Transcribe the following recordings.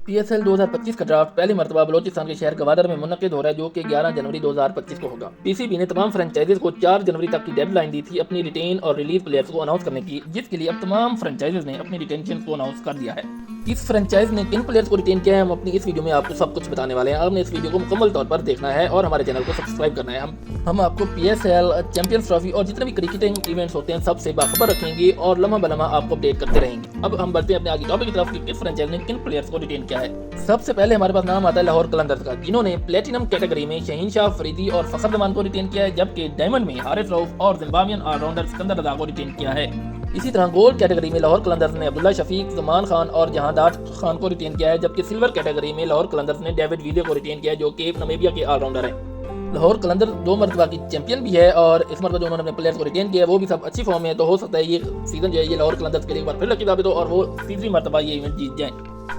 PSL 2025 کا draft پہلی مرتبہ بلوچستان کے شہر گوادر میں منعقد ہو رہا ہے، جو کہ 11 جنوری 2025 کو ہوگا۔ PCB نے تمام فرنچائزز کو 4 جنوری تک کی ڈیڈ لائن دی تھی اپنی ریٹین اور ریلیز پلیئرز کو اناؤنس کرنے کی، جس کے لیے اب تمام فرنچائزز نے اپنی ریٹینشن کو اناؤنس کر دیا ہے۔ اس فرنچائز نے کن پلیئرز کو ریٹین کیا ہے، ہم اپنی اس ویڈیو میں آپ کو سب کچھ بتانے والے ہیں۔ آپ نے اس ویڈیو کو مکمل طور پر دیکھنا ہے اور ہمارے چینل کو سبسکرائب کرنا ہے۔ ہم آپ کو PSL، چیمپئنز ٹرافی اور جتنے بھی کرکٹنگ ایونٹس ہوتے ہیں سب سے باخبر رکھیں گے اور لمحہ بلمحہ آپ کو اپڈیٹ کرتے رہیں گے۔ اب ہم بڑھتے ہیں اپنے آگے ٹاپک کی طرف کہ کس فرنچائز نے کن پلیئرز کو ریٹین کیا ہے۔ سب سے پہلے ہمارے پاس نام آتا ہے لاہور قلندرز کا، جنہوں نے پلیٹینم کیٹیگری میں شہین شاہ فریدی اور فخر زمان کو ریٹین کیا ہے، جبکہ ڈائمنڈ میں حارث رؤف اور زمبابوین آل راؤنڈر سکندر رضا کو ریٹین کیا ہے۔ اسی طرح گولڈ کیٹیگری میں لاہور قلندرز نے عبداللہ شفیق، زمان خان اور جہاندار خان کو ریٹین کیا ہے، جبکہ سلور کیٹیگری میں لاہور قلندرز نے ڈیوڈ ویلے کو ریٹین کیا ہے، جو کہ نمیبیا کے آل راؤنڈر ہیں۔ لاہور قلندر 2 مرتبہ کی چیمپئن بھی ہے اور اس مرتبہ جو انہوں نے اپنے پلیئرز کو ریٹین کیا ہے وہ بھی سب اچھی فارم میں ہے، تو ہو سکتا ہے یہ سیزن جو ہے یہ لاہور قلندرز کے لیے ایک بار پھر لکی ثابت ہو اور وہ تیسری مرتبہ یہ ایونٹ جیت جائیں۔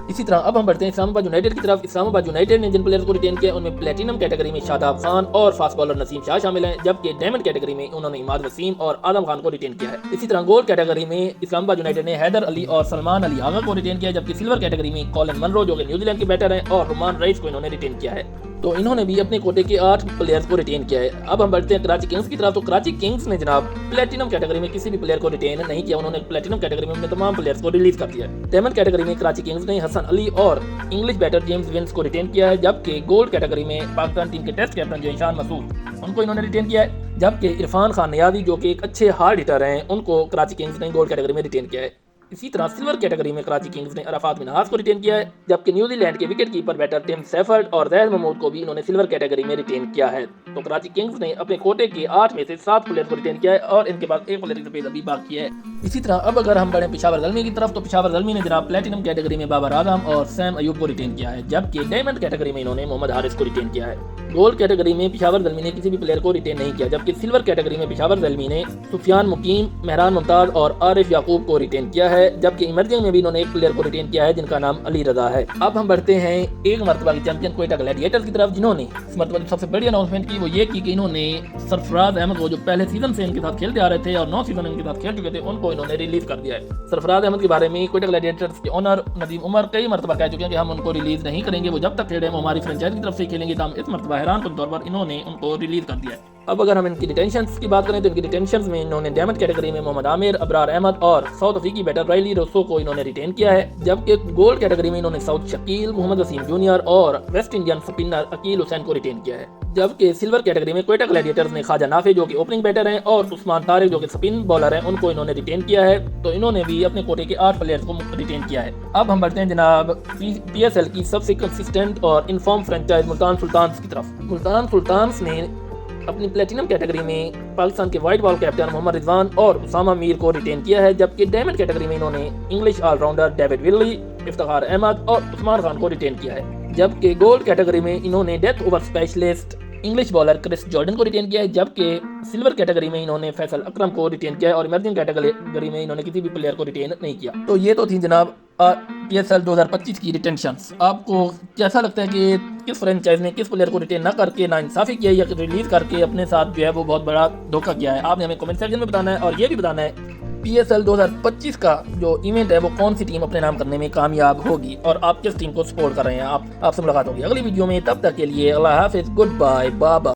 اسی طرح اب ہم بڑھتے ہیں اسلام آباد یونائیٹڈ کی طرف۔ اسلام آباد یونائیٹڈ نے جن پلیئرز کو ریٹین کیا ان میں پلیٹینم کیٹیگری میں شاداب خان اور فاسٹ بالر نسیم شاہ شامل ہیں، جبکہ ڈائمنڈ کیٹیگری میں انہوں نے عماد وسیم اور آدم خان کو ریٹین کیا ہے۔ اسی طرح گولڈ کیٹیگری میں اسلام آباد یونائیٹڈ نے حیدر علی اور سلمان علی آغا کو ریٹین کیا ہے، جبکہ سلور کیٹیگری میں کولن منرو جو کہ نیوزی لینڈ کے بیٹر ہیں اور رومان رئیس کو انہوں نے ریٹین کیا ہے۔ تو انہوں نے بھی اپنے کوٹے کے 8 پلیئرز کو ریٹین کیا ہے۔ اب ہم بڑھتے ہیں کراچی کنگز کی طرف۔ تو کراچی کنگز نے جناب پلیٹینم کیٹیگری میں کسی بھی پلیئر کو ریٹین نہیں کیا، انہوں نے پلیٹینم کیٹیگری میں اپنے تمام پلیئرز کو ریلیز کر دیا ہے۔ ڈائمنڈ کیٹیگری میں کراچی کنگز نے حسن علی اور انگلش بیٹر جیمز ونس کو ریٹین کیا ہے، جبکہ گولڈ کیٹیگری میں پاکستان ٹیم کے ٹیسٹ کیپٹن جیشان مسعود ان کو انہوں نے ریٹین کیا ہے، جبکہ عرفان خان نیازی جو کہ ایک اچھے ہارڈ ہٹر ہیں ان کو کراچی کنگز نے گولڈ کیٹیگری میں ریٹین کیا ہے۔ اسی طرح سلور کیٹیگری میں کراچی کنگز نے عرفات منہاس کو ریٹین کیا ہے، جبکہ نیوزی لینڈ کے وکٹ کیپر بیٹر ٹم سیفرڈ اور زید محمود کو بھی انہوں نے سلور کیٹیگری میں ریٹین کیا ہے۔ تو کراچی کنگز نے اپنے کوٹے کے 8 میں سے 7 پلیئر کو ریٹین کیا ہے اور ان کے بعد ایک پلیئر کی ابھی باقی ہے۔ اسی طرح اب اگر ہم بڑھیں پشاور زلمی کی طرف، تو پشاور زلمی نے جناب پلیٹینم کیٹیگری میں بابر اعظم اور سیم ایوب کو ریٹین کیا ہے، جبکہ ڈائمنڈ کیٹیگری میں انہوں نے محمد حارث کو ریٹین کیا ہے۔ گولڈ کیٹیگری میں پشاور زلمی نے کسی بھی پلیئر کو ریٹین نہیں کیا، جبکہ سلور کیٹیگری میں پشاور زلمی نے سفیان مقیم، مہران ممتاز اور عارف یعقوب کو ریٹین کیا ہے، جبکہ ایمرجنگ میں بھی انہوں نے ایک پلیئر کو ریٹین کیا ہے جن کا نام علی رضا ہے۔ اب ہم بڑھتے ہیں ایک مرتبہ کی چیمپئن کوئٹہ گلیڈیٹرز کی طرف، جنہوں نے اس مرتبہ سب سے بڑی اناؤنسمنٹ کی وہ یہ کی کہ انہوں نے سرفراز احمد کو جو پہلے سیزن سے ان کے ساتھ کھیلتے آ رہے تھے اور 9 سیزن ان کے ساتھ کھیل چکے تھے، ان کو انہوں نے ریلیز کر دیا ہے۔ سرفراز احمد کے بارے میں کوئٹہ گلیڈیٹرز کے اونر ندیم عمر کئی مرتبہ کہہ چکے ہیں کہ ہم ان کو ریلیز نہیں کریں گے، وہ جب تک کھیلیں وہ ہماری فرنچائز کی طرف سے کھیلیں گے، تو ہم اس مرتبہ حیران کن طور پر انہوں نے ان کو ریلیز کر دیا ہے۔ اب اگر ہم ان کی ریٹینشنز کی بات کریں تو ان کی ریٹینشنز میں انہوں نے ڈائمنڈ کیٹیگری میں محمد عامر، ابرار احمد اور ساؤتھ افریقی بیٹر رائلی روسو کو انہوں نے ریٹین کیا ہے، جبکہ گولڈ کیٹیگری میں انہوں نے ساؤتھ شکیل، محمد وسیم جونیئر اور ویسٹ انڈین سپنر عقیل حسین کو ریٹین کیا ہے۔ جبکہ سلور کیٹیگری میں کوئٹہ گلیڈیٹرز نے خواجہ نافع جو کہ اوپننگ بیٹر ہیں اور عثمان طارق جو کہ سپن بالر ہیں ان کو انہوں نے ریٹین کیا ہے، تو انہوں نے بھی اپنے کوٹے کے 8 پلیئرز کو ریٹین کیا ہے۔ اب ہم بڑھتے ہیں جناب PSL کی سب سے کنسسٹنٹ اور انفارم فرنچائز ملتان سلطانز کی طرف۔ ملتان سلطانز نے اپنی پلیٹینم کیٹیگری میں پاکستان کے وائٹ بال کیپٹن محمد رضوان اور اسامہ میر کو ریٹین کیا ہے، جبکہ ڈائمنڈ کیٹیگری میں انہوں نے English all rounder David Willey, Iftikhar Ahmed اور عثمان خان کو ریٹین کیا ہے، جبکہ گولڈ کیٹیگری میں انہوں نے death over specialist English bowler Chris Jordan کو ریٹین کیا ہے، جبکہ سلور کیٹیگری میں انہوں نے فیصل اکرم کو ریٹین کیا ہے اور ایمرجنگ کیٹیگری میں انہوں نے کسی بھی پلیئر کو ریٹین نہیں کیا۔ تو یہ تو تھی جناب PSL 2025 کی ریٹینشنز۔ آپ کو کیسا لگتا ہے کہ کس فرنچائز نے کس پلیئر کو ریٹین نہ کر کے ناانصافی کیا ہے یا ریلیز کر کے اپنے ساتھ جو ہے وہ بہت بڑا دھوکہ کیا ہے؟ آپ نے ہمیں کمنٹ سیکشن میں بتانا ہے اور یہ بھی بتانا ہے PSL 2025 کا جو ایونٹ ہے وہ کون سی ٹیم اپنے نام کرنے میں کامیاب ہوگی اور آپ کس ٹیم کو سپورٹ کر رہے ہیں۔ آپ سے ملاقات ہوگی اگلی ویڈیو میں، تب تک کے لیے اللہ حافظ، گڈ بائے، بابا۔